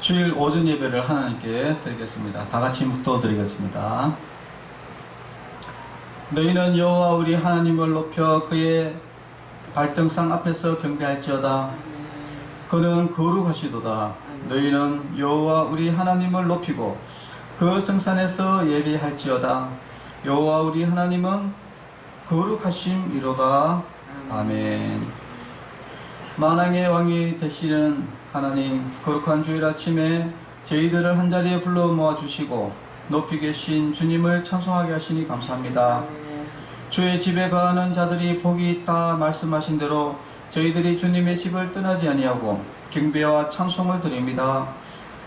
주일 오전 예배를 하나님께 드리겠습니다. 다 같이 묵도드리겠습니다. 너희는 여호와 우리 하나님을 높여 그의 발등상 앞에서 경배할지어다. 그는 거룩하시도다. 너희는 여호와 우리 하나님을 높이고 그 성산에서 예배할지어다. 여호와 우리 하나님은 거룩하심이로다. 아멘. 만왕의 왕이 되시는 하나님, 거룩한 주일 아침에 저희들을 한자리에 불러 모아주시고 높이 계신 주님을 찬송하게 하시니 감사합니다. 주의 집에 거하는 자들이 복이 있다 말씀하신 대로 저희들이 주님의 집을 떠나지 아니하고 경배와 찬송을 드립니다.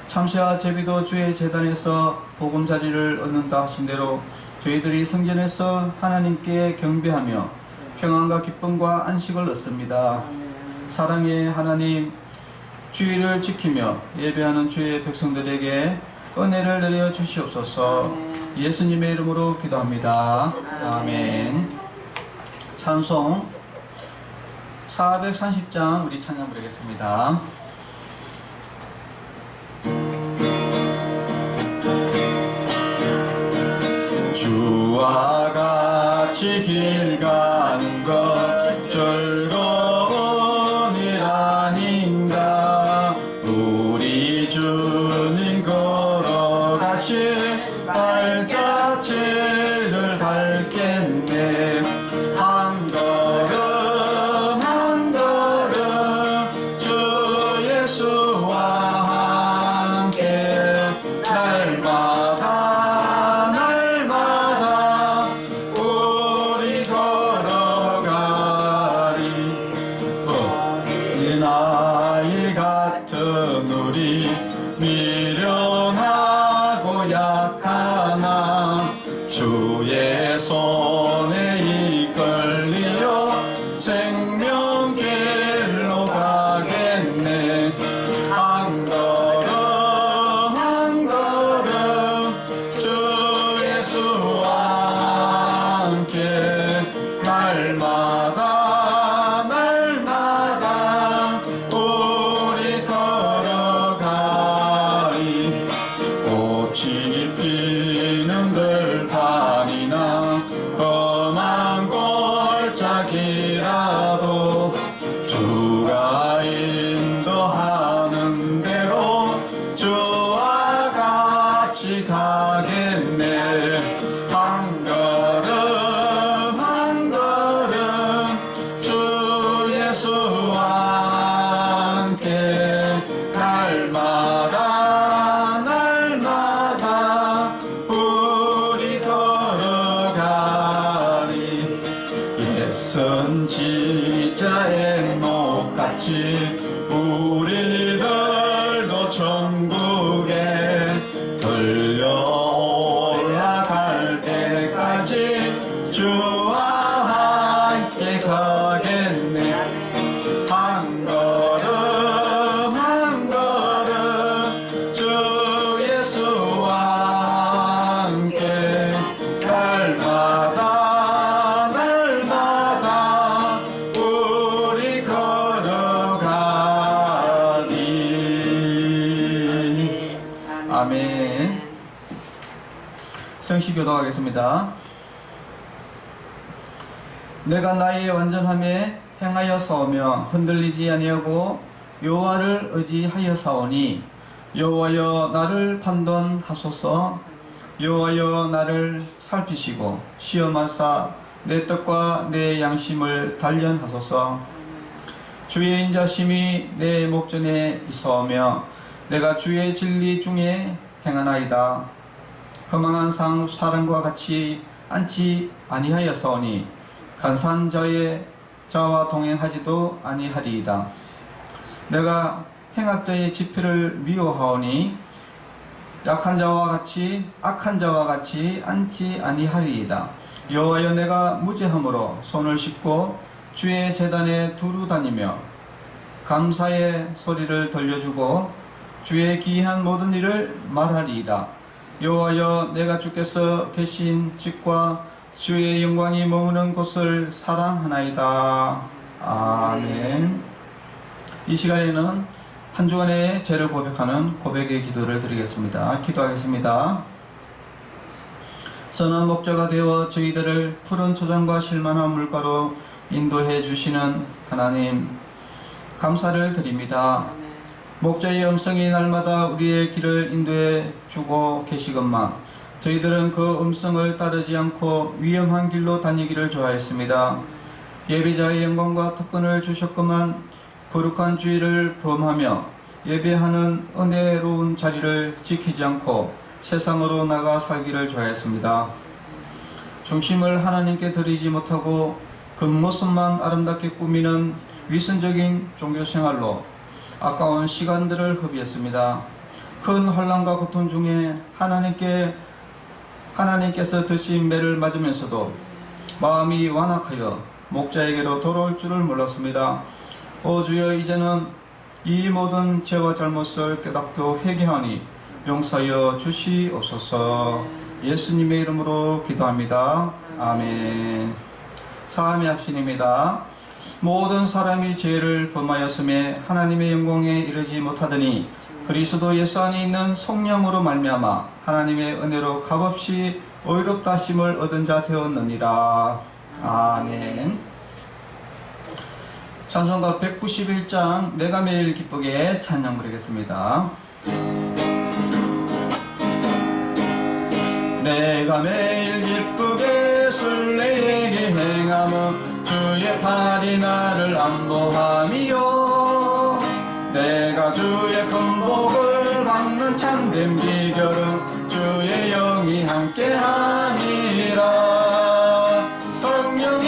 참새와 제비도 주의 제단에서 보금자리를 얻는다 하신 대로 저희들이 성전에서 하나님께 경배하며 평안과 기쁨과 안식을 얻습니다. 사랑의 하나님, 주의를 지키며 예배하는 주의 백성들에게 은혜를 내려 주시옵소서. 예수님의 이름으로 기도합니다. 아멘. 찬송 430장 우리 찬양 부르겠습니다. 주와 같이 길 가는 것 즐거운 일 아닌가. 우리 주님 걸어가신 발자취를 밟겠네. 한 걸음 한 걸음 주 예수와 함께 날마다 우리 걸어가리. 어린아이 같은 우리 미련하고 약하나 주의 손에 이끌리어 생명길로 가겠네. 한 걸음 한 걸음 주 예수와 함께 날마다 날마다 우리 걸어가리. 꽃이 피는 들판이나 험한 골짜기라도 주가 인도하는 대로 주와 같이 가겠네. 한 걸음 한 걸음 주 예수와 함께 날마다 날마다 우리 걸어가리. 예선지자의 목같이 우리들도 천국에 들려 올라갈 때까지 주와 함께 가겠네. 한 걸음 한 걸음 주 예수와 함께 날마다 날마다 우리 걸어가리. 아멘. 성시 교도하겠습니다. 내가 나의 완전함에 행하여 싸우며 흔들리지 아니하고 여호와를 의지하여 싸우니 여호와여 나를 판단하소서. 여호와여 나를 살피시고 시험하사 내 뜻과 내 양심을 단련하소서. 주의 인자심이 내 목전에 있어오며 내가 주의 진리 중에 행하나이다. 허망한 사람과 같이 앉지 아니하였사오니 간사한 자와 동행하지도 아니하리이다. 내가 행악자의 집회를 미워하오니 악한 자와 같이 앉지 아니하리이다. 여호와여 내가 무죄함으로 손을 씻고 주의 제단에 두루 다니며 감사의 소리를 들려주고 주의 기이한 모든 일을 말하리이다. 여호와여 내가 주께서 계신 집과 주의 영광이 머무는 곳을 사랑하나이다. 아멘. 이 시간에는 한 주간의 죄를 고백하는 고백의 기도를 드리겠습니다. 기도하겠습니다. 선한 목자가 되어 저희들을 푸른 초장과 실만한 물가로 인도해 주시는 하나님, 감사를 드립니다. 목자의 음성이 날마다 우리의 길을 인도해 주고 계시건만 저희들은 그 음성을 따르지 않고 위험한 길로 다니기를 좋아했습니다. 예배자의 영광과 특권을 주셨건만 거룩한 주의를 범하며 예배하는 은혜로운 자리를 지키지 않고 세상으로 나가 살기를 좋아했습니다. 중심을 하나님께 드리지 못하고 겉모습만 아름답게 꾸미는 위선적인 종교생활로 아까운 시간들을 허비했습니다. 큰 환난과 고통 중에 하나님께서 드신 매를 맞으면서도 마음이 완악하여 목자에게로 돌아올 줄을 몰랐습니다. 오 주여, 이제는 이 모든 죄와 잘못을 깨닫고 회개하니 용서하여 주시옵소서. 예수님의 이름으로 기도합니다. 아멘. 사함의 확신입니다. 모든 사람이 죄를 범하였음에 하나님의 영광에 이르지 못하더니 그리스도 예수 안에 있는 성령으로 말미암아 하나님의 은혜로 값없이 의롭다 하심을 얻은 자 되었느니라. 아멘. 찬송가 191장 내가 매일 기쁘게 찬양 부르겠습니다. 내가 매일 기쁘게 순례에게 행함은 주의 팔이 나를 안보함이요. 내가 주의 큰 복을 받는 참된 비결은 주의 영이 함께함이라. 성령이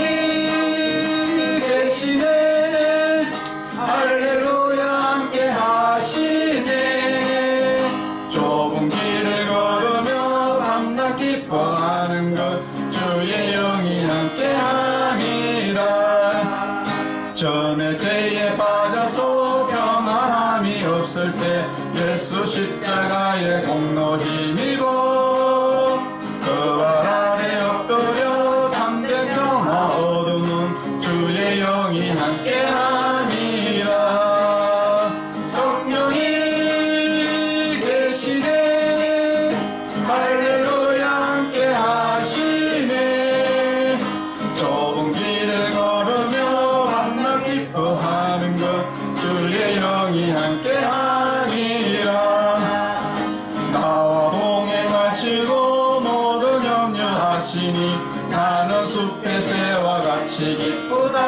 계시네, 할렐루야 함께 하시네. 좁은 길을 걸으며 밤낮 기뻐하는 것 주의 영이 함께함이라. 전에 죄에 빠져서 평안함이 없을 때 예수 십자가의 공로 힘입어 그 발 아래 엎드려 참된 평화 얻으면 주의 영이 함께함이라. 성령이 계시네, 할렐루야 함께 하시네. 좁은 길을 걸으며 밤낮 기뻐하는 것 주의 영이 함께하니라. 나와 동행하시고 모든 염려하시니 나는 숲의 새와 같이 기쁘다.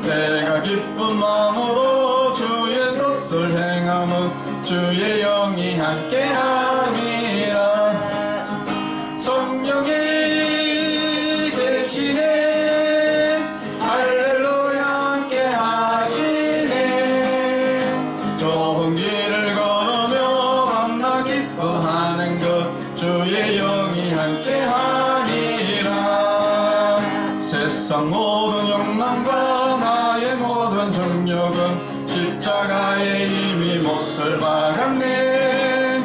내가 기쁜 마음으로 주의 뜻을 행함은 주의 영이 함께함이라. 성령이 계시네, 할렐루야 함께 하시네. 좁은 길을 걸으며 밤낮 기뻐하는 것 주의 영이 함께하니라. 세상 모든 욕망과 나의 모든 정욕은 십자가에 이미 못을 박았네.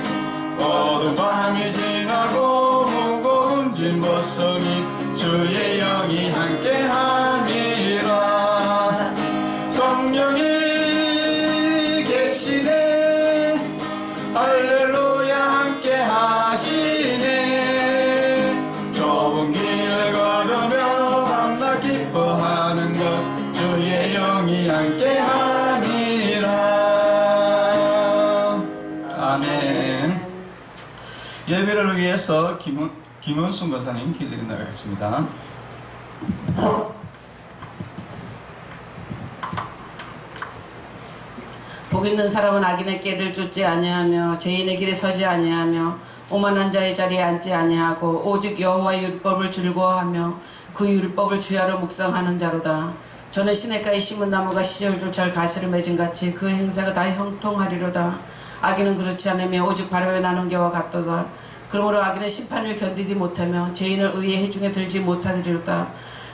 어두운 밤이 지나고 무거운 짐 벗으니 주의 영이 함께하니라. 성령이 계시네, 할렐루야 함께 하시네. 좁은 길을 걸으며 밤낮 기뻐하는 것 주의 영이 함께하니라. 아멘. 예배를 위해서 김은순 권사님 기도해 나가겠습니다. 복 있는 사람은 악인의 길을 쫓지 아니하며 죄인의 길에 서지 아니하며 오만한 자의 자리에 앉지 아니하고 오직 여호와의 율법을 즐거워하며 그 율법을 주야로 묵상하는 자로다. 저는 시냇가에 심은 나무가 시절조철 가시를 맺은 같이 그 행사가 다 형통하리로다. 악인은 그렇지 않으며 오직 바람에 나는 개와 같도다. 그러므로 악인은 심판을 견디지 못하며 죄인을 의의 해중에 들지 못하리로다.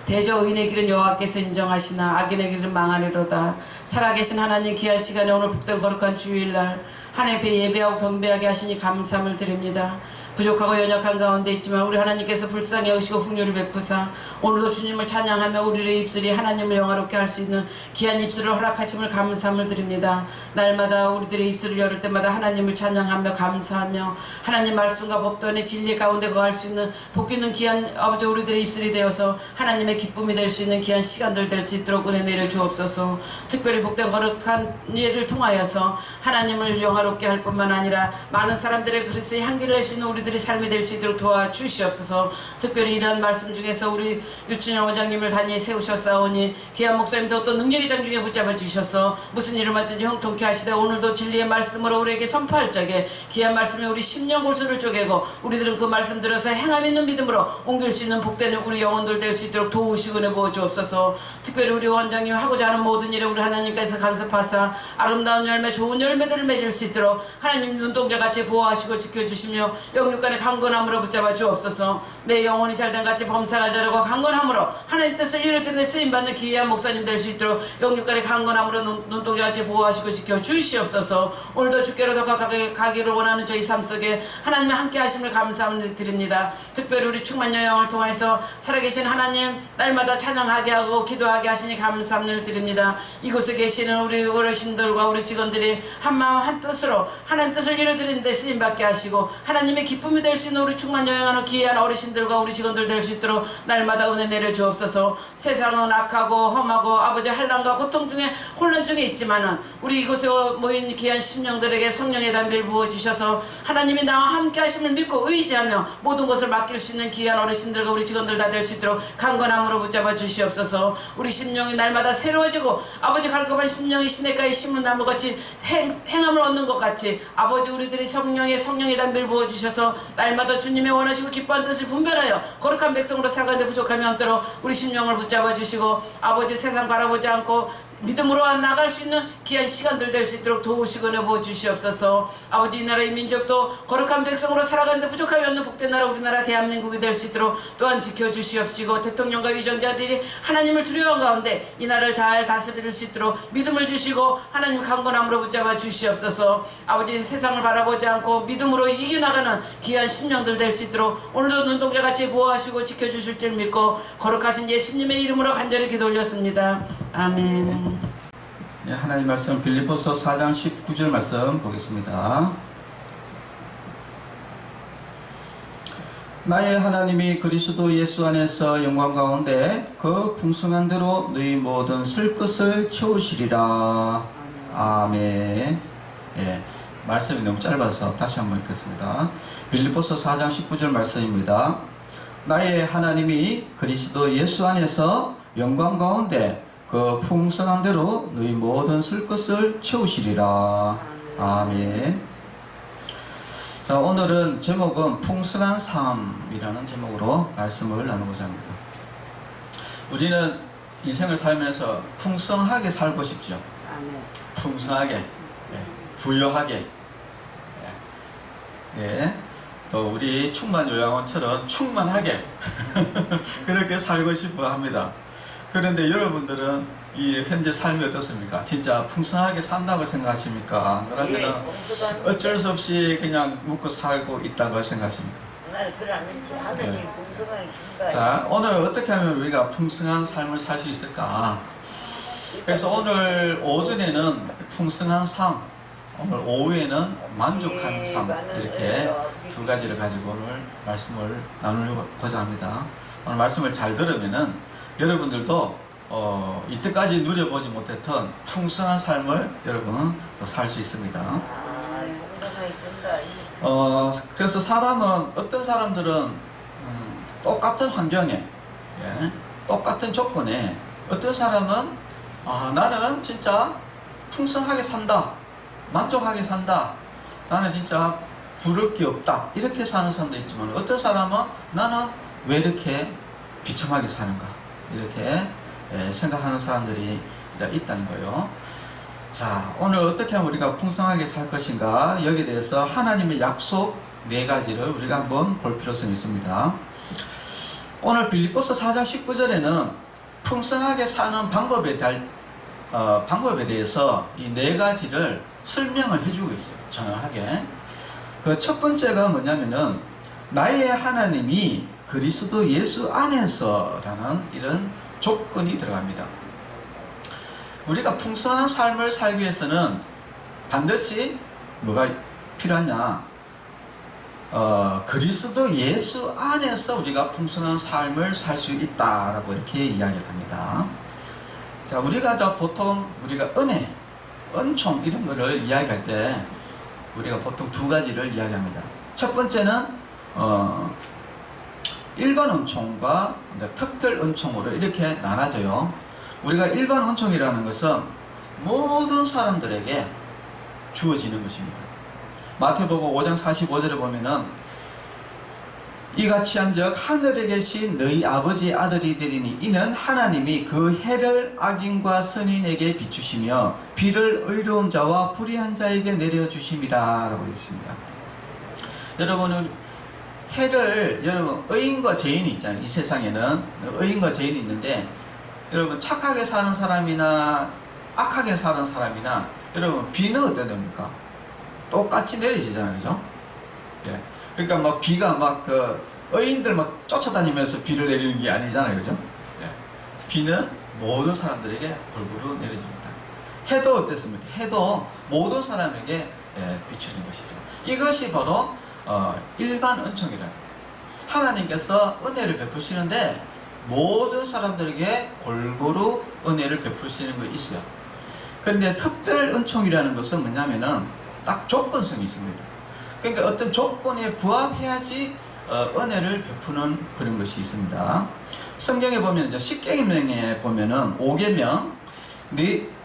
대저 의인의 길은 여호와께서 인정하시나 악인의 길은 망하리로다. 살아계신 하나님, 귀한 시간에 오늘 복된 거룩한 주일날 하나님 앞에 예배하고 경배하게 하시니 감사함을 드립니다. 부족하고 연약한 가운데 있지만 우리 하나님께서 불쌍히 여기시고 풍요를 베푸사 오늘도 주님을 찬양하며 우리의 입술이 하나님을 영화롭게 할 수 있는 귀한 입술을 허락하심을 감사함을 드립니다. 날마다 우리들의 입술을 열을 때마다 하나님을 찬양하며 감사하며 하나님 말씀과 법도 안에 진리 가운데 거할 수 있는 복 있는 귀한 아버지 우리들의 입술이 되어서 하나님의 기쁨이 될 수 있는 귀한 시간들 될 수 있도록 은혜 내려 주옵소서. 특별히 복된 거룩한 예를 통하여서 하나님을 영화롭게 할 뿐만 아니라 많은 사람들의 그리스도의 향기를 낼 수 있는 우리들의 삶이 될 수 있도록 도와주시옵소서. 특별히 이러한 말씀 중에서 우리 유춘영 원장님을 단위에 세우셨사오니 귀한 목사님도 어떤 능력의 장중에 붙잡아 주셔서 무슨 일을 맡든지 형통케 하시되 오늘도 진리의 말씀으로 우리에게 선포할 적에 귀한 말씀이 우리 심령 골수를 쪼개고 우리들은 그 말씀 들어서 행함 있는 믿음으로 옮길 수 있는 복되는 우리 영혼들 될 수 있도록 도우시고 내부어 주옵소서. 특별히 우리 원장님 하고자 하는 모든 일에 우리 하나님께서 간섭하사 아름다운 열매 좋은 열매들을 맺을 수 있도록 하나님 눈동자같이 보호하시고 지켜주시며 영육간의 강건함으로 붙잡아 주옵소서. 내 영혼이 잘된 같이 범사가 자르고 강건함으로 하나님 뜻을 이룰 때 쓰임받는 기이한 목사님 될 수 있도록 영육간의 강건함으로 눈동자같이 보호하시고 지켜주시옵소서. 오늘도 주께로 더 가까이 가기를 원하는 저희 삶 속에 하나님의 함께 하심을 감사함을 드립니다. 특별히 우리 충만 여행을 통해서 살아계신 하나님 날마다 찬양하게 하고 기도하게 하시니 감사함을 드립니다. 이곳에 계시는 우리 어르신들과 우리 직원들이 한마음 한뜻으로 하나님 뜻을 이루어드리는 데 쓰임받게 하시고 하나님의 기쁨이 될 수 있는 우리 충만 여행하는 귀한 어르신들과 우리 직원들 될 수 있도록 날마다 은혜 내려 주옵소서. 세상은 악하고 험하고 아버지 환난과 고통 중에 혼란 중에 있지만은 우리 이곳에 모인 귀한 심령들에게 성령의 담비를 부어주셔서 하나님이 나와 함께 하심을 믿고 의지하며 모든 것을 맡길 수 있는 귀한 어르신들과 우리 직원들 다 될 수 있도록 강건함으로 붙잡아 주시옵소서. 우리 심령이 날마다 새로워지고 아버지 갈급한 심령이 시냇가에 심은 나무같이 행함을 얻는 것 같이 아버지 우리들이 성령의 담비를 부어주셔서 날마다 주님의 원하시고 기뻐하는 뜻을 분별하여 거룩한 백성으로 살아가는데 부족함이 없도록 우리 심령을 붙잡아 주시고 아버지 세상 바라보지 않고 믿음으로 나갈 수 있는 귀한 시간들 될 수 있도록 도우시고 내부어 주시옵소서. 아버지 이 나라의 민족도 거룩한 백성으로 살아가는데 부족함이 없는 복된 나라 우리나라 대한민국이 될 수 있도록 또한 지켜주시옵시고 대통령과 위정자들이 하나님을 두려워한 가운데 이 나라를 잘 다스릴 수 있도록 믿음을 주시고 하나님 강건함으로 붙잡아 주시옵소서. 아버지 세상을 바라보지 않고 믿음으로 이겨나가는 귀한 심령들 될 수 있도록 오늘도 눈동자같이 보호하시고 지켜주실 줄 믿고 거룩하신 예수님의 이름으로 간절히 기도 올렸습니다. 아멘. 네, 하나님 말씀 빌립보서 4장 19절 말씀 보겠습니다. 나의 하나님이 그리스도 예수 안에서 영광 가운데 그 풍성한 대로 너희 모든 쓸 것을 채우시리라. 아멘. 예, 말씀이 너무 짧아서 다시 한번 읽겠습니다. 빌립보서 4장 19절 말씀입니다. 나의 하나님이 그리스도 예수 안에서 영광 가운데 그 풍성한 대로 너희 모든 쓸 것을 채우시리라. 아멘. 자, 오늘은 제목은 풍성한 삶이라는 제목으로 말씀을 나누고자 합니다. 우리는 인생을 살면서 풍성하게 살고 싶죠. 풍성하게, 예, 부유하게, 예, 또 우리 충만 요양원처럼 충만하게 그렇게 살고 싶어 합니다. 그런데 여러분들은 이 현재 삶이 어떻습니까? 진짜 풍성하게 산다고 생각하십니까? 그러면 어쩔 수 없이 그냥 먹고 살고 있다고 생각하십니까? 네. 자, 오늘 어떻게 하면 우리가 풍성한 삶을 살 수 있을까? 그래서 오늘 오전에는 풍성한 삶, 오늘 오후에는 만족한 삶, 이렇게 두 가지를 가지고 오늘 말씀을 나누고자 합니다. 오늘 말씀을 잘 들으면은 여러분들도 이때까지 누려보지 못했던 풍성한 삶을 여러분 또 살 수 있습니다. 그래서 사람은 어떤 사람들은 똑같은 환경에, 예, 똑같은 조건에 어떤 사람은 나는 진짜 풍성하게 산다, 만족하게 산다, 나는 진짜 부를 게 없다, 이렇게 사는 사람도 있지만 어떤 사람은 나는 왜 이렇게 비참하게 사는가, 이렇게 생각하는 사람들이 있다는 거예요. 자, 오늘 어떻게 하면 우리가 풍성하게 살 것인가, 여기에 대해서 하나님의 약속 4가지를 우리가 한번 볼 필요성이 있습니다. 오늘 빌립보서 4장 19절에는 풍성하게 사는 방법에 대해서 이 4가지를 설명을 해주고 있어요. 정확하게. 그 첫 번째가 뭐냐면은 나의 하나님이 그리스도 예수 안에서라는 이런 조건이 들어갑니다. 우리가 풍성한 삶을 살기 위해서는 반드시 뭐가 필요하냐? 그리스도 예수 안에서 우리가 풍성한 삶을 살 수 있다라고 이렇게 이야기를 합니다. 자, 우리가 보통 우리가 은혜, 은총 이런 거를 이야기할 때 우리가 보통 두 가지를 이야기합니다. 첫 번째는 일반 은총과 특별 은총으로 이렇게 나눠져요. 우리가 일반 은총이라는 것은 모든 사람들에게 주어지는 것입니다. 마태복음 5장 45절에 보면은 이같이 한즉 하늘에 계신 너희 아버지의 아들이 되리니 이는 하나님이 그 해를 악인과 선인에게 비추시며 비를 의로운 자와 불의한 자에게 내려주심이라 라고 했습니다. 여러분, 해를 여러분 의인과 죄인이 있잖아요. 이 세상에는 의인과 죄인이 있는데, 여러분 착하게 사는 사람이나 악하게 사는 사람이나 여러분 비는 어떻게 됩니까? 똑같이 내리시잖아요, 그죠? 예. 그러니까 막 비가 막 의인들 막 쫓아다니면서 비를 내리는 게 아니잖아요, 그죠? 예. 비는 모든 사람들에게 골고루 내려집니다. 해도 어땠습니까? 해도 모든 사람에게 비치는 것이죠. 이것이 바로 일반 은총이라는 거예요. 하나님께서 은혜를 베푸시는데 모든 사람들에게 골고루 은혜를 베푸시는 거 있어요. 그런데 특별 은총이라는 것은 뭐냐면은 딱 조건성이 있습니다. 그러니까 어떤 조건에 부합해야지 은혜를 베푸는 그런 것이 있습니다. 성경에 보면 이제 십계명에 보면은 5계명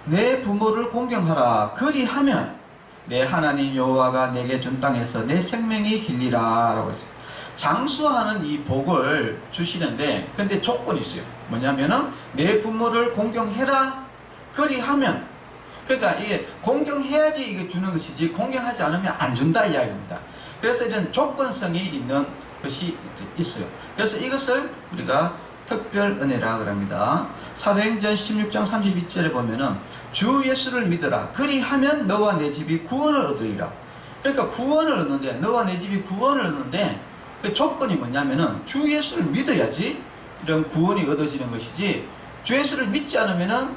내 부모를 공경하라 그리하면 내 하나님 여호와가 내게 준 땅에서 내 생명이 길리라 라고 했어요. 장수하는 이 복을 주시는데 근데 조건이 있어요. 뭐냐면은 내 부모를 공경해라 그리하면, 그러니까 이게 공경해야지 이게 주는 것이지 공경하지 않으면 안 준다 이야기입니다. 그래서 이런 조건성이 있는 것이 있어요. 그래서 이것을 우리가 특별 은혜라 그럽니다. 사도행전 16장 32절에 보면은 주 예수를 믿으라 그리하면 너와 내 집이 구원을 얻으리라. 그러니까 구원을 얻는데, 너와 내 집이 구원을 얻는데 그 조건이 뭐냐면은 주 예수를 믿어야지 이런 구원이 얻어지는 것이지, 주 예수를 믿지 않으면은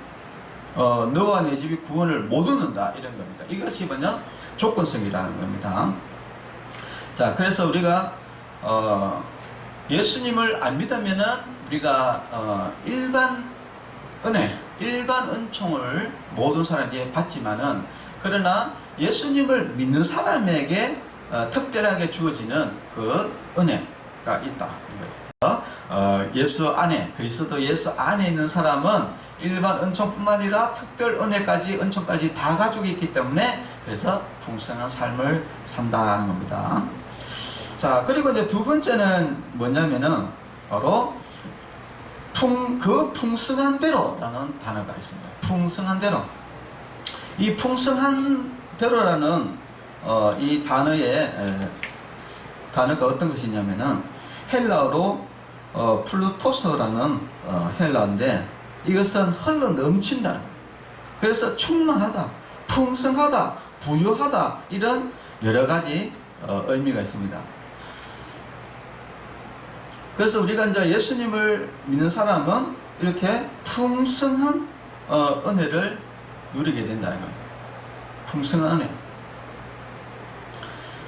너와 내 집이 구원을 못 얻는다 이런 겁니다. 이것이 뭐냐? 조건성이라는 겁니다. 자, 그래서 우리가 예수님을 안 믿으면은 우리가 일반 은혜, 일반 은총을 모든 사람에게 받지만은, 그러나 예수님을 믿는 사람에게 특별하게 주어지는 그 은혜가 있다. 예수 안에, 그리스도 예수 안에 있는 사람은 일반 은총뿐만 아니라 특별 은혜까지, 은총까지 다 가지고 있기 때문에 그래서 풍성한 삶을 산다는 겁니다. 자, 그리고 이제 두 번째는 뭐냐면은 바로 그 풍성한 대로라는 단어가 있습니다. 풍성한 대로. 이 풍성한 대로라는 이 단어가 어떤 것이냐면은 헬라어로 플루토스라는 헬라어인데, 이것은 흘러 넘친다. 그래서 충만하다, 풍성하다, 부유하다, 이런 여러 가지 의미가 있습니다. 그래서 우리가 이제 예수님을 믿는 사람은 이렇게 풍성한 은혜를 누리게 된다는 거예요. 풍성한 은혜.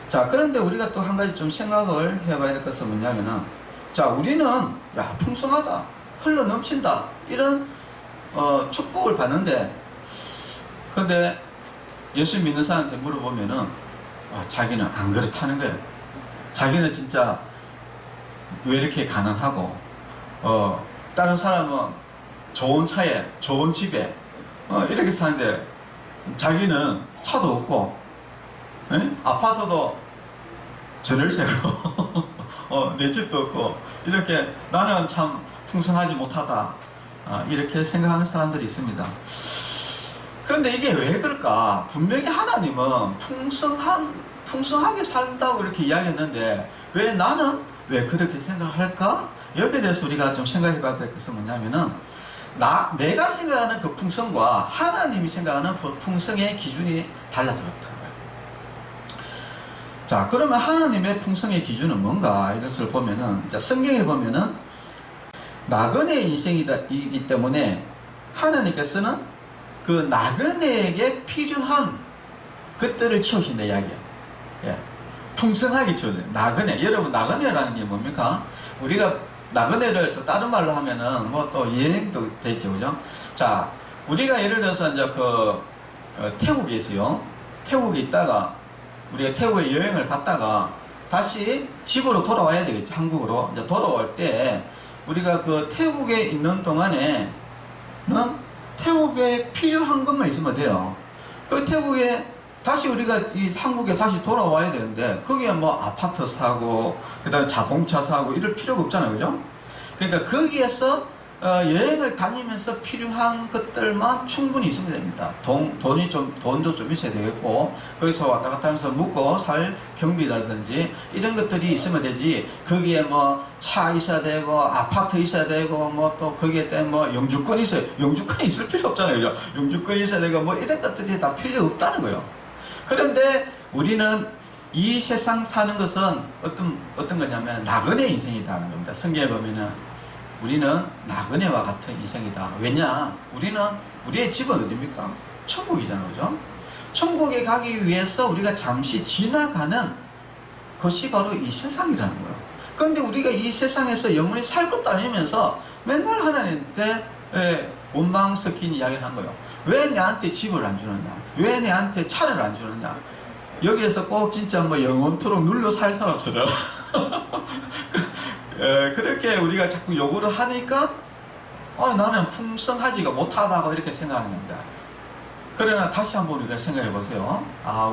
자, 그런데 우리가 또 한 가지 좀 생각을 해봐야 될 것은 뭐냐면은, 자, 우리는 야 풍성하다, 흘러 넘친다, 이런 축복을 받는데, 근데 예수 믿는 사람한테 물어보면은 자기는 안 그렇다는 거예요. 자기는 진짜 왜 이렇게 가난하고, 다른 사람은 좋은 차에 좋은 집에 이렇게 사는데 자기는 차도 없고, 아파트도 전월세고 내 집도 없고, 이렇게 나는 참 풍성하지 못하다, 이렇게 생각하는 사람들이 있습니다. 그런데 이게 왜 그럴까? 분명히 하나님은 풍성하게 산다고 이렇게 이야기했는데 왜 나는 왜 그렇게 생각할까? 여기에 대해서 우리가 좀 생각해 봐야 될 것은 뭐냐면은, 내가 생각하는 그 풍성과 하나님이 생각하는 그 풍성의 기준이 달라서 그렇다는 거예요. 자, 그러면 하나님의 풍성의 기준은 뭔가? 이것을 보면은, 자, 성경에 보면은, 나그네 인생이기 때문에 하나님께서는 그 나그네에게 필요한 것들을 채우신다 이야기예요. 예. 풍성하게 채워줘요. 나그네. 여러분, 나그네라는 게 뭡니까? 우리가 나그네를 또 다른 말로 하면은 뭐 또 여행도 되죠, 그죠? 자, 우리가 예를 들어서 이제 태국에 있어요. 태국에 있다가 우리가 태국에 여행을 갔다가 다시 집으로 돌아와야 되겠죠. 한국으로. 이제 돌아올 때 우리가 그 태국에 있는 동안에는 태국에 필요한 것만 있으면 돼요. 그 태국에 다시 우리가 이 한국에 다시 돌아와야 되는데 거기에 뭐 아파트 사고 그다음에 자동차 사고 이럴 필요가 없잖아요, 그죠? 그러니까 거기에서 여행을 다니면서 필요한 것들만 충분히 있으면 됩니다. 돈도 좀 있어야 되겠고, 거기서 왔다 갔다 하면서 묵고 살 경비라든지 이런 것들이 있으면 되지, 거기에 뭐 차 있어야 되고, 아파트 있어야 되고, 뭐 또 거기에 때 뭐 영주권 있어요. 영주권이 있을 필요 없잖아요. 그죠? 영주권이 있어야 되고, 뭐 이런 것들이 다 필요 없다는 거예요. 그런데 우리는 이 세상 사는 것은 어떤 거냐면 나그네 인생이라는 겁니다. 성경에 보면은 우리는 나그네와 같은 인생이다. 왜냐? 우리는 우리의 집은 어디입니까? 천국이잖아요, 그죠? 천국에 가기 위해서 우리가 잠시 지나가는 것이 바로 이 세상이라는 거예요. 그런데 우리가 이 세상에서 영원히 살 것도 아니면서 맨날 하나님한테 원망 섞인 이야기를 한 거예요. 왜 내한테 집을 안 주느냐? 왜 내한테 차를 안 주느냐? 여기에서 꼭 진짜 뭐 영원토록 눌러 살 사람처럼 그렇게 우리가 자꾸 요구를 하니까 나는 풍성하지가 못하다고 이렇게 생각하는 겁니다. 그러나 다시 한번 우리가 생각해 보세요.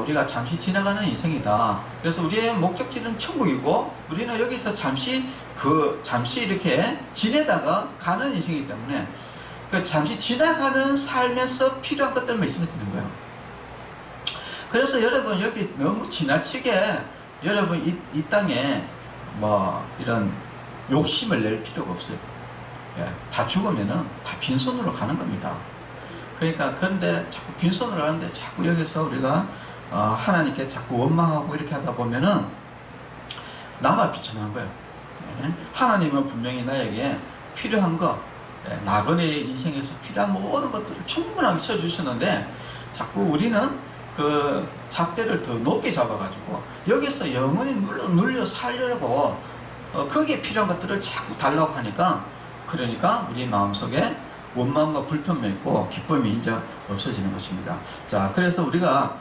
우리가 잠시 지나가는 인생이다. 그래서 우리의 목적지는 천국이고 우리는 여기서 잠시 이렇게 지내다가 가는 인생이기 때문에 그 잠시 지나가는 삶에서 필요한 것들만 있으면 되는 거예요. 그래서 여러분 여기 너무 지나치게 여러분 이 땅에 뭐 이런 욕심을 낼 필요가 없어요. 예, 다 죽으면은 다 빈손으로 가는 겁니다. 그러니까 그런데 자꾸 빈손으로 가는데 자꾸 여기서 우리가 하나님께 자꾸 원망하고 이렇게 하다 보면은 나가 비참한 거예요. 예, 하나님은 분명히 나에게 필요한 거, 나그네의 인생에서 필요한 모든 것들을 충분하게 쳐주셨는데 자꾸 우리는 그 잣대를 더 높게 잡아가지고 여기서 영원히 눌려 살려고 거기에 필요한 것들을 자꾸 달라고 하니까 그러니까 우리 마음속에 원망과 불편이 있고 기쁨이 이제 없어지는 것입니다. 자, 그래서 우리가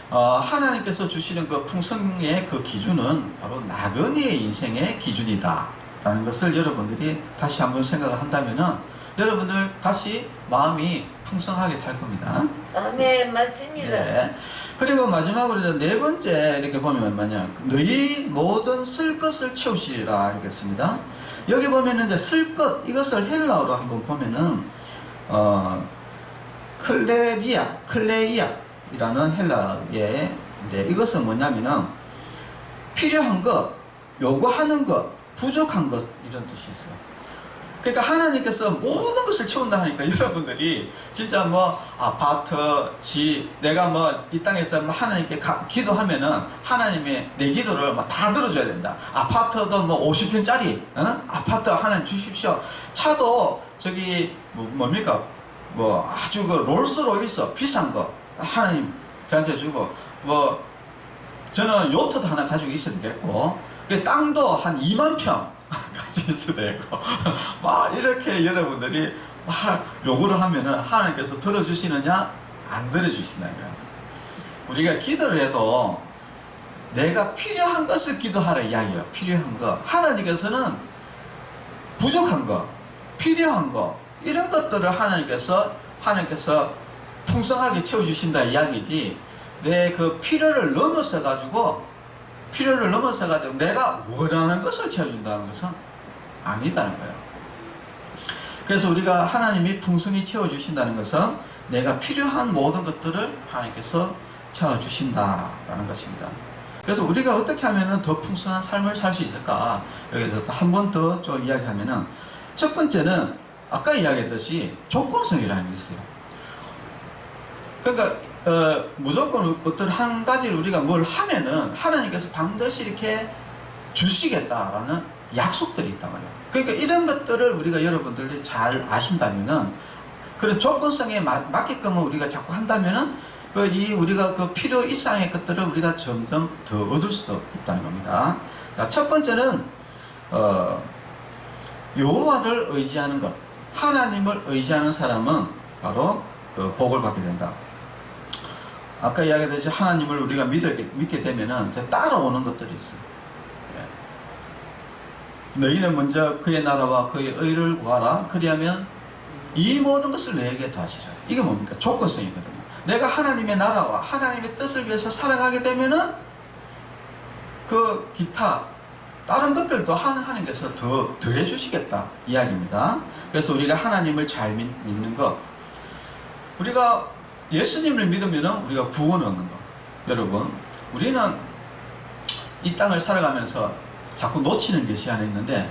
하나님께서 주시는 그 풍성의 그 기준은 바로 나그네의 인생의 기준이다 라는 것을 여러분들이 다시 한번 생각을 한다면은 여러분들 다시 마음이 풍성하게 살 겁니다. 아멘, 맞습니다. 네. 그리고 마지막으로 네 번째 이렇게 보면 뭐냐, 너희 모든 쓸 것을 채우시리라 하겠습니다. 여기 보면은 이제 쓸 것, 이것을 헬라어로 한번 보면은 클레이아이라는 헬라어의 이제 이것은 뭐냐면은 필요한 것, 요구하는 것, 부족한 것 이런 뜻이 있어요. 그러니까 하나님께서 모든 것을 채운다 하니까 여러분들이 진짜 뭐 아파트, 집, 내가 뭐 이 땅에서 뭐 하나님께 기도하면은 하나님의 내 기도를 뭐 다 들어줘야 된다. 아파트도 뭐 50평짜리 아파트 하나님 주십시오. 차도 저기 뭡니까 뭐 아주 그 롤스로이스 비싼 거 하나님 저한테 주고, 뭐 저는 요트도 하나 가지고 있어도 되겠고, 그 땅도 한 2만 평 가지고 있어도 되고 막 이렇게 여러분들이 막 요구를 하면은 하나님께서 들어주시느냐 안 들어주신다는 거예요. 우리가 기도를 해도 내가 필요한 것을 기도하라 이야기예요. 필요한 거. 하나님께서는 부족한 거, 필요한 거 이런 것들을 하나님께서 풍성하게 채워주신다 이야기지, 내 그 필요를 넘어서 가지고 내가 원하는 것을 채워준다는 것은 아니다는 거예요. 그래서 우리가 하나님이 풍성히 채워주신다는 것은 내가 필요한 모든 것들을 하나님께서 채워주신다라는 것입니다. 그래서 우리가 어떻게 하면 더 풍성한 삶을 살 수 있을까? 여기서 한 번 더 좀 이야기하면은, 첫 번째는 아까 이야기했듯이 조건성이라는 게 있어요. 그러니까 무조건 어떤 한 가지를 우리가 뭘 하면은 하나님께서 반드시 이렇게 주시겠다라는 약속들이 있단 말이에요. 그러니까 이런 것들을 우리가 여러분들이 잘 아신다면은 그런 조건성에 맞게끔 우리가 자꾸 한다면은 우리가 그 필요 이상의 것들을 우리가 점점 더 얻을 수도 있다는 겁니다. 자, 첫 번째는 여호와를 의지하는 것. 하나님을 의지하는 사람은 바로 그 복을 받게 된다. 아까 이야기했듯이 하나님을 우리가 믿게 되면은 따라오는 것들이 있어요. 너희는 먼저 그의 나라와 그의 의를 구하라. 그리하면 이 모든 것을 너에게 더하시라. 이게 뭡니까? 조건성이거든요. 내가 하나님의 나라와 하나님의 뜻을 위해서 살아가게 되면은 그 기타 다른 것들도 하나님께서 더해 주시겠다 이야기입니다. 그래서 우리가 하나님을 잘 믿는 것, 우리가 예수님을 믿으면 우리가 구원을 얻는 것. 여러분, 우리는 이 땅을 살아가면서 자꾸 놓치는 것이 하나 있는데,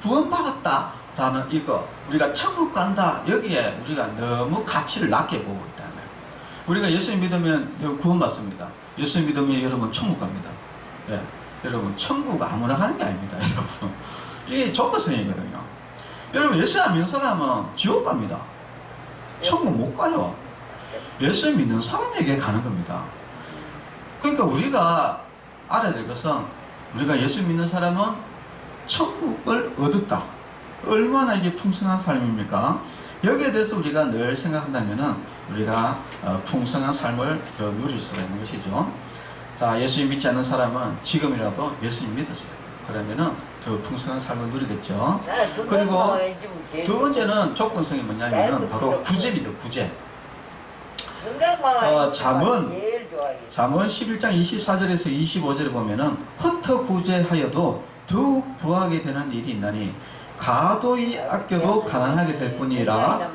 구원받았다라는 이거, 우리가 천국 간다, 여기에 우리가 너무 가치를 낮게 보고 있다는 거예요. 우리가 예수님 믿으면 구원받습니다. 예수님 믿으면 여러분 천국 갑니다. 예, 여러분 천국 아무나 가는 게 아닙니다. 여러분, 이게 조건성이거든요. 여러분, 예수 안 믿는 사람은 지옥 갑니다. 천국 못 가요. 예수 믿는 사람에게 가는 겁니다. 그러니까 우리가 알아야 될 것은, 우리가 예수 믿는 사람은 천국을 얻었다. 얼마나 이게 풍성한 삶입니까? 여기에 대해서 우리가 늘 생각한다면은 우리가 풍성한 삶을 더 누릴 수가 있는 것이죠. 자, 예수님 믿지 않는 사람은 지금이라도 예수님 믿었어요. 그러면은 더 풍성한 삶을 누리겠죠. 그리고 두 번째는 조건성이 뭐냐면은 바로 구제입니다. 구제. 잠언 11장 24절에서 25절에 보면은 흩어 구제하여도 더욱 부하게 되는 일이 있나니 가도히 아껴도 가난하게 될 뿐이라.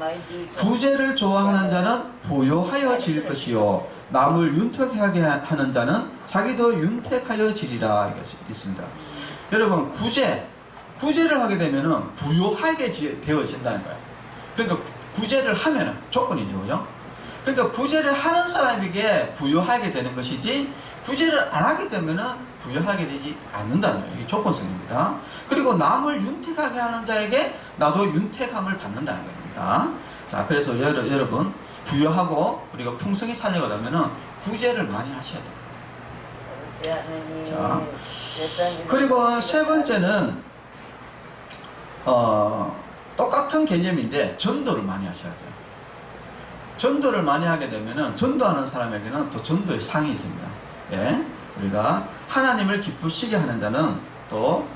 구제를 좋아하는 자는 부요하여 질 것이요 남을 윤택하게 하는 자는 자기도 윤택하여 지리라. 이것이 있습니다. 여러분, 구제를 하게 되면은 부요하게 되어진다는 거예요. 그러니까 구제를 하면은 조건이죠, 그죠? 그러니까 구제를 하는 사람에게 부요하게 되는 것이지, 구제를 안 하게 되면은 부요하게 되지 않는다는 거예요. 이게 조건성입니다. 그리고 남을 윤택하게 하는 자에게 나도 윤택함을 받는다는 겁니다. 자, 그래서 여러분, 부요하고 우리가 풍성히 살려가려면은 구제를 많이 하셔야 돼요. 자, 그리고 세 번째는 똑같은 개념인데 전도를 많이 하셔야 돼요. 전도를 많이 하게 되면은 전도하는 사람에게는 또 전도의 상이 있습니다. 예, 우리가 하나님을 기쁘시게 하는 자는 또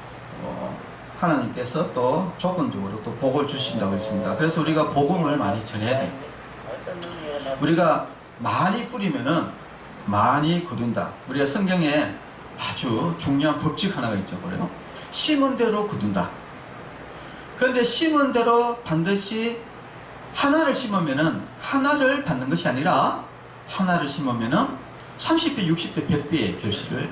하나님께서 또 조건적으로 또 복을 주신다고 했습니다. 그래서 우리가 복음을 많이 전해야 돼요. 우리가 많이 뿌리면은 많이 거둔다. 우리가 성경에 아주 중요한 법칙 하나가 있죠. 그래요. 심은 대로 거둔다. 그런데 심은 대로 반드시 하나를 심으면은 하나를 받는 것이 아니라 하나를 심으면은 30배, 60배, 100배의 결실을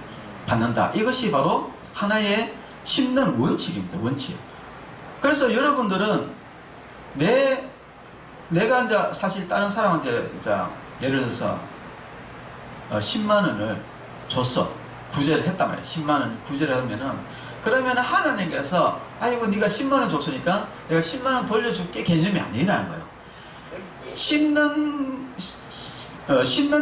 받는다. 이것이 바로 하나의 심는 원칙입니다. 원칙. 그래서 여러분들은 내가 이제 사실 다른 사람한테 예를 들어서 10만 원을 줬어. 구제를 했단 말이에요. 10만 원 구제를 하면은, 그러면 하나님께서 아이고 네가 10만 원 줬으니까 내가 10만 원 돌려줄게 개념이 아니라는 거예요. 심는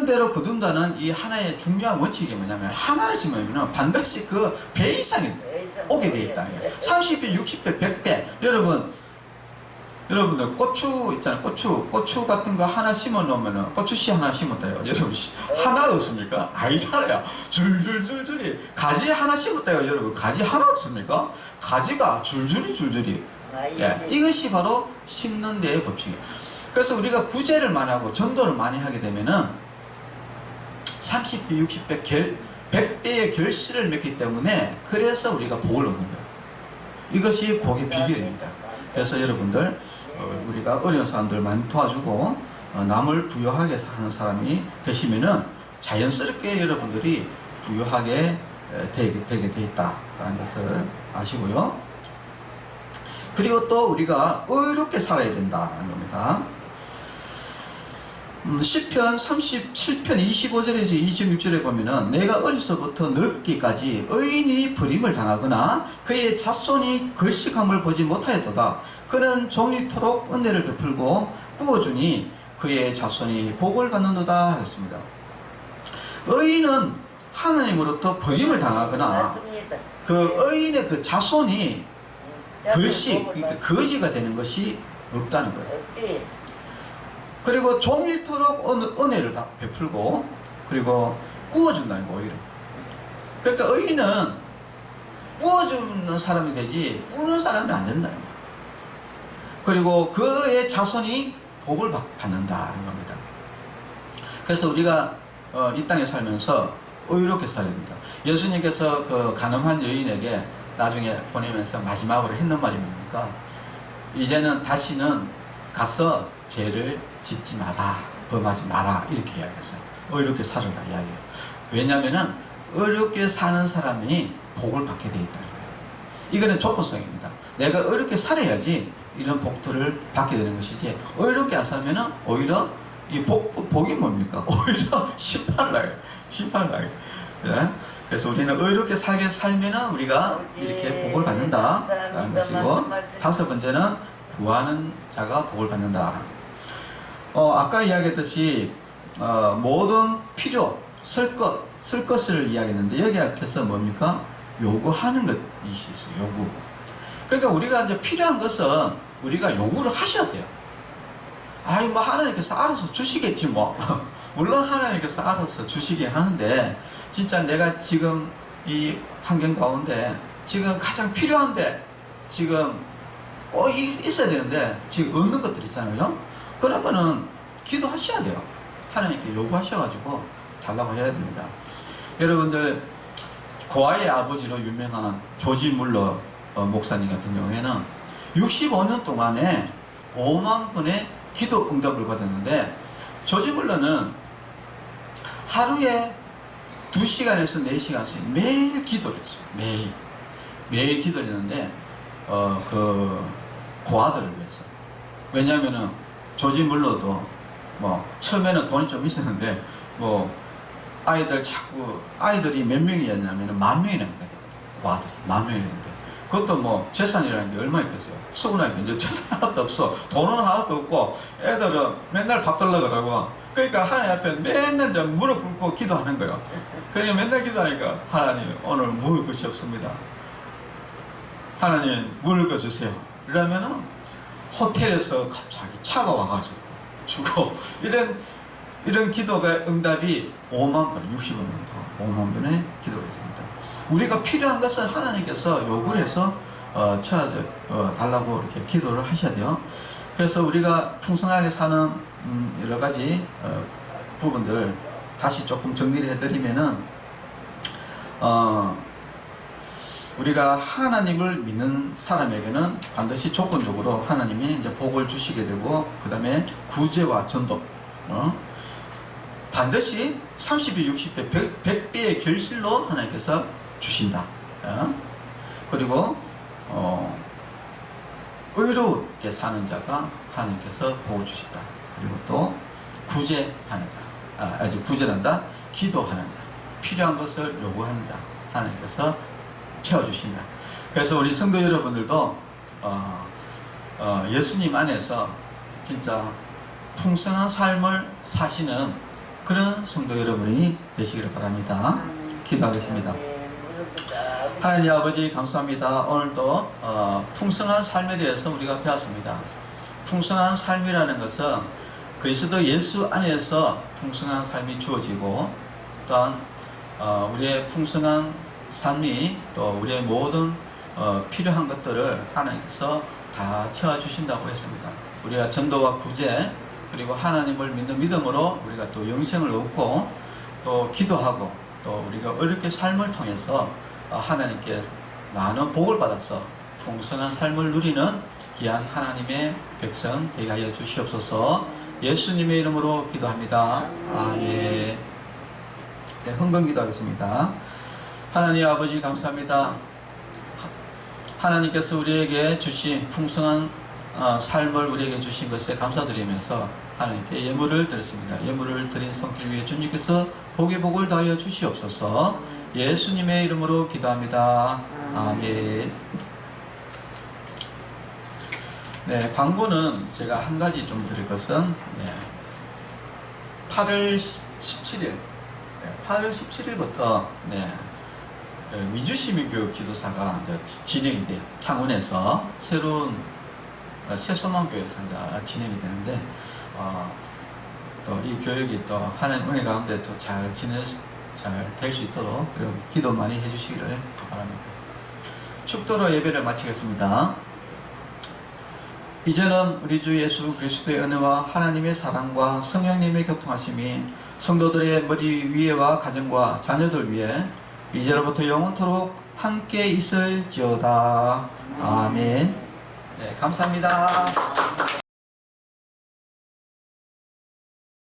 대로 거둔다는 이 하나의 중요한 원칙이 뭐냐면, 하나를 심으면 반드시 그 배 이상이 오게 돼 있다는 거예요. 30배, 60배, 100배. 여러분들 고추 있잖아요. 고추 같은 거 하나 심어 놓으면은, 고추씨 하나 심었다요. 여러분, 하나 없습니까? 아니잖아요. 줄줄줄줄이. 가지 하나 심었다요. 여러분, 가지 하나 없습니까? 가지가 줄줄이. 예, 이것이 바로 심는 데의 법칙이에요. 그래서 우리가 구제를 많이 하고 전도를 많이 하게 되면은 30배, 60배, 100배의 결실을 맺기 때문에, 그래서 우리가 복을 얻는 거예요. 이것이 복의 비결입니다. 그래서 여러분들, 우리가 어려운 사람들 많이 도와주고 남을 부유하게 하는 사람이 되시면은 자연스럽게 여러분들이 부유하게 되게 돼 있다라는 것을 아시고요. 그리고 또 우리가 의롭게 살아야 된다는 겁니다. 시편 37편 25절에서 26절에 보면은 내가 어려서부터 늙기까지 의인이 버림을 당하거나 그의 자손이 걸식함을 보지 못하였도다. 그는 종일토록 은혜를 베풀고 꾸어주니 그의 자손이 복을 받는도다 하였습니다. 의인은 하나님으로부터 버림을 당하거나 맞습니다. 그 의인의 그 자손이 걸식, 그러니까 거지가 되는 것이 없다는 거예요. 없지. 그리고 종일토록 은혜를 베풀고 그리고 구워준다는 거 오히려. 그러니까 의인은 구워주는 사람이 되지 꾸는 사람이 안 된다는 거예요. 그리고 그의 자손이 복을 받는다는 겁니다. 그래서 우리가 이 땅에 살면서 의롭게 살아야 됩니다. 예수님께서 그 가늠한 여인에게 나중에 보내면서 마지막으로 했는 말이 뭡니까? 이제는 다시는 가서 죄를 짓지 마라, 범하지 마라 이렇게 이야기했어요. 의롭게 살아라 이야기해요. 왜냐하면 의롭게 사는 사람이 복을 받게 되어 있다는 거예요. 이거는 조건성입니다. 내가 의롭게 살아야지 이런 복들을 받게 되는 것이지, 의롭게 안 살면 오히려 이 복이 뭡니까? 오히려 심판을 하게. 심판을 하게. 네? 그래서 우리는 의롭게 살면 우리가 이렇게 복을 받는다라는 것이고, 다섯 번째는 구하는 자가 복을 받는다. 아까 이야기했듯이 모든 필요, 쓸 것을 이야기했는데 여기 앞에서 뭡니까? 요구하는 것이 있어요. 요구. 그러니까 우리가 이제 필요한 것은 우리가 요구를 하셔야 돼요. 아이 뭐 하나님께서 알아서 주시겠지 뭐. 물론 하나님께서 알아서 주시긴 하는데, 진짜 내가 지금 이 환경 가운데 지금 가장 필요한데 지금 꼭 있어야 되는데 지금 없는 것들 있잖아요. 그런 거는 기도하셔야 돼요. 하나님께 요구하셔가지고 달라고 해야 됩니다. 여러분들, 고아의 아버지로 유명한 조지 물러 목사님 같은 경우에는 65년 동안에 5만 번의 기도 응답을 받았는데, 조지 물러는 하루에 2시간에서 4시간씩 매일 기도를 했어요. 매일 기도를 했는데, 그 고아들을 위해서. 왜냐하면은 조지 물러도 뭐 처음에는 돈이 좀 있었는데 뭐 아이들이 몇 명이었냐면 10,000명이나 되거든요. 고아들이 10,000명이었는데, 그것도 뭐 재산이라는 게 얼마 있겠어요. 서운하게 이제 재산 하나도 없어, 돈은 하나도 없고, 애들은 맨날 밥 달라고 그러고, 그러니까 하나님 앞에 맨날 무릎 꿇고 기도하는 거예요. 그러니까 맨날 기도하니까, 하나님 오늘 먹을 것이 없습니다. 하나님 먹을 거 주세요. 이러면은 호텔에서 갑자기 차가 와가지고 주고, 이런 기도가 응답이 5만 번, 65년 동안 5만 번의 기도가 있습니다. 우리가 필요한 것은 하나님께서 요구를 해서 달라고 이렇게 기도를 하셔야 돼요. 그래서 우리가 풍성하게 사는 여러 가지 부분들 다시 조금 정리를 해드리면은, 우리가 하나님을 믿는 사람에게는 반드시 조건적으로 하나님이 이제 복을 주시게 되고, 그 다음에 구제와 전도, 반드시 30배, 60배, 100배의 결실로 하나님께서 주신다. 그리고 의롭게 사는 자가 하나님께서 복을 주신다. 그리고 또 구제하는 자, 구제한다, 기도하는 자, 필요한 것을 요구하는 자, 하나님께서 채워주신다. 그래서 우리 성도 여러분들도 예수님 안에서 진짜 풍성한 삶을 사시는 그런 성도 여러분이 되시기를 바랍니다. 기도하겠습니다. 하나님 아버지, 감사합니다. 오늘도 풍성한 삶에 대해서 우리가 배웠습니다. 풍성한 삶이라는 것은 그리스도 예수 안에서 풍성한 삶이 주어지고, 또한 우리의 풍성한 삶이 또 우리의 모든 필요한 것들을 하나님께서 다 채워주신다고 했습니다. 우리가 전도와 구제, 그리고 하나님을 믿는 믿음으로 우리가 또 영생을 얻고, 또 기도하고, 또 우리가 어렵게 삶을 통해서 하나님께 많은 복을 받아서 풍성한 삶을 누리는 귀한 하나님의 백성 되게 하여 주시옵소서. 예수님의 이름으로 기도합니다. 아멘. 네, 헌금 기도하겠습니다. 하나님 아버지, 감사합니다. 하나님께서 우리에게 주신 풍성한 삶을 우리에게 주신 것에 감사드리면서 하나님께 예물을 드렸습니다. 예물을 드린 손길 위에 주님께서 복의 복을 다하여 주시옵소서. 예수님의 이름으로 기도합니다. 아멘. 네, 광고는 제가 한 가지 좀 드릴 것은 8월 17일 8월 17일부터 민주시민교육 지도사가 진행이 돼요. 창원에서 새로운 새소망교회에서 진행이 되는데 또 이 교육이 또 하나님 은혜 가운데 또 잘 될 수 있도록 기도 많이 해주시기를 바랍니다. 축도로 예배를 마치겠습니다. 이제는 우리 주 예수 그리스도의 은혜와 하나님의 사랑과 성령님의 교통하심이 성도들의 머리 위에와 가정과 자녀들 위에 이제로부터 영원토록 함께 있을지어다. 아멘. 네, 감사합니다.